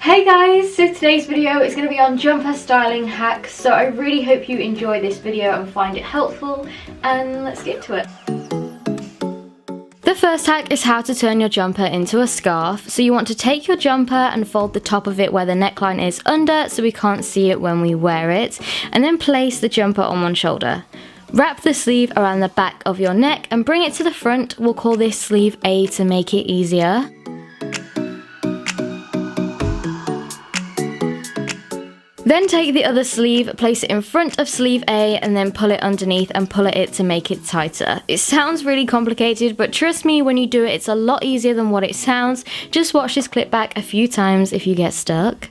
Hey guys, so today's video is going to be on jumper styling hacks, so I really hope you enjoy this video and find it helpful, and let's get to it. The first hack is how to turn your jumper into a scarf. So you want to take your jumper and fold the top of it where the neckline is under so we can't see it when we wear it, and then place the jumper on one shoulder. Wrap the sleeve around the back of your neck and bring it to the front. We'll call this sleeve A to make it easier. Then take the other sleeve, place it in front of sleeve A, and then pull it underneath and pull it to make it tighter. It sounds really complicated, but trust me, when you do it, it's a lot easier than what it sounds. Just watch this clip back a few times if you get stuck.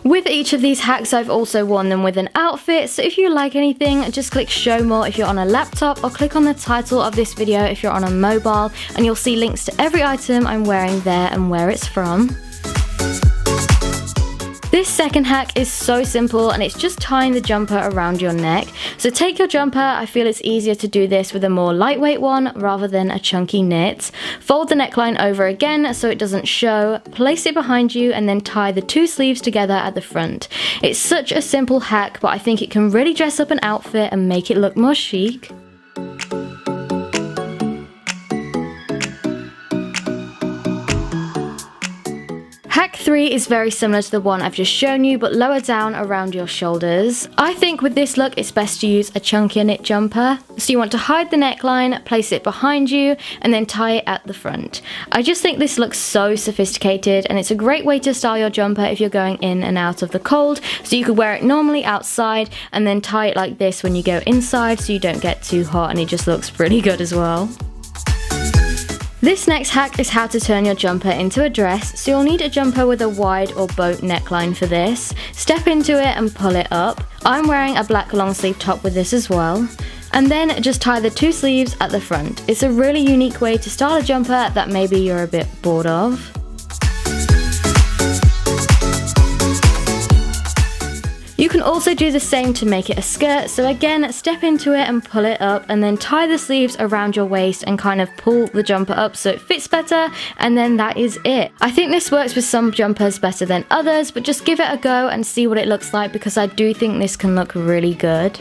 With each of these hacks, I've also worn them with an outfit, so if you like anything, just click show more if you're on a laptop, or click on the title of this video if you're on a mobile, and you'll see links to every item I'm wearing there and where it's from. This second hack is so simple, and it's just tying the jumper around your neck. So take your jumper, I feel it's easier to do this with a more lightweight one rather than a chunky knit. Fold the neckline over again so it doesn't show, place it behind you, and then tie the two sleeves together at the front. It's such a simple hack, but I think it can really dress up an outfit and make it look more chic. Hack 3 is very similar to the one I've just shown you, but lower down around your shoulders. I think with this look it's best to use a chunkier knit jumper. So you want to hide the neckline, place it behind you, and then tie it at the front. I just think this looks so sophisticated, and it's a great way to style your jumper if you're going in and out of the cold. So you could wear it normally outside and then tie it like this when you go inside so you don't get too hot, and it just looks really good as well. This next hack is how to turn your jumper into a dress. So you'll need a jumper with a wide or boat neckline for this. Step into it and pull it up. I'm wearing a black long sleeve top with this as well. And then just tie the two sleeves at the front. It's a really unique way to style a jumper that maybe you're a bit bored of. You can also do the same to make it a skirt, so again, step into it and pull it up, and then tie the sleeves around your waist and kind of pull the jumper up so it fits better, and then that is it. I think this works with some jumpers better than others, but just give it a go and see what it looks like, because I do think this can look really good.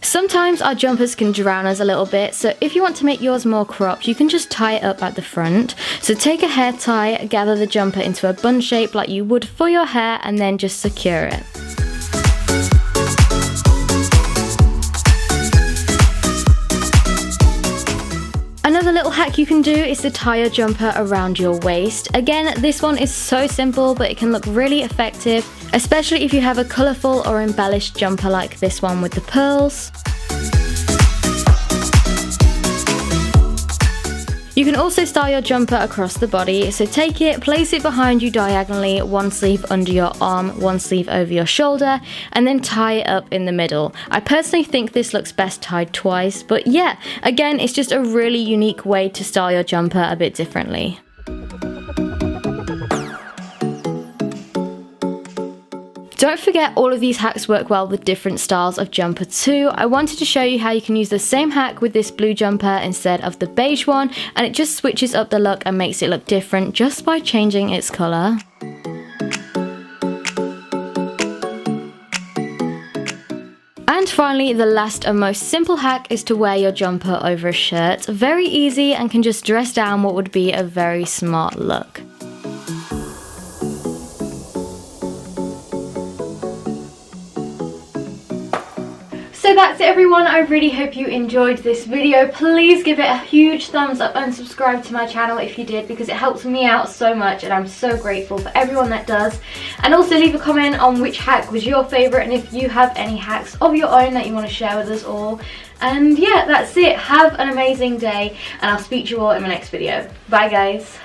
Sometimes our jumpers can drown us a little bit, so if you want to make yours more cropped, you can just tie it up at the front. So take a hair tie, gather the jumper into a bun shape like you would for your hair, and then just secure it. Another little hack you can do is to tie your jumper around your waist. Again, this one is so simple, but it can look really effective, especially if you have a colourful or embellished jumper like this one with the pearls. You can also style your jumper across the body, so take it, place it behind you diagonally, one sleeve under your arm, one sleeve over your shoulder, and then tie it up in the middle. I personally think this looks best tied twice, but yeah, again, it's just a really unique way to style your jumper a bit differently. Don't forget, all of these hacks work well with different styles of jumper too. I wanted to show you how you can use the same hack with this blue jumper instead of the beige one, and it just switches up the look and makes it look different just by changing its colour. And finally, the last and most simple hack is to wear your jumper over a shirt. Very easy and can just dress down what would be a very smart look. So that's it everyone, I really hope you enjoyed this video. Please give it a huge thumbs up and subscribe to my channel if you did, because it helps me out so much and I'm so grateful for everyone that does. And also leave a comment on which hack was your favourite, and if you have any hacks of your own that you want to share with us all. And yeah, that's it. Have an amazing day, and I'll speak to you all in my next video. Bye guys.